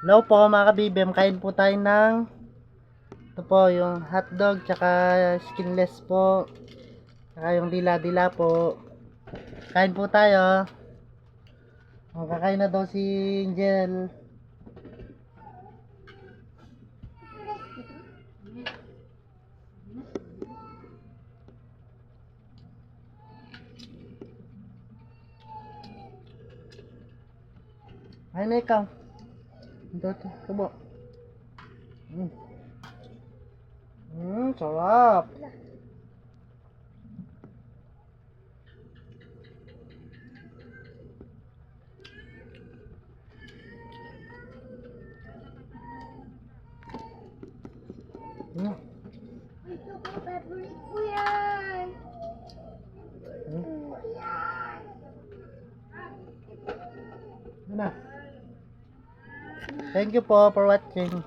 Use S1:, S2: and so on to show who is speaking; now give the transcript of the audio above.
S1: Hello po mga kabibim, kain po tayo ng ito po yung hotdog tsaka skinless po tsaka yung dila-dila po. Kain po tayo. Kakain na daw si Angel. Kain na ikaw. Ito, tubo. Sarap.
S2: Ito po, favorite ko yan.
S1: Ano? Thank you po for watching.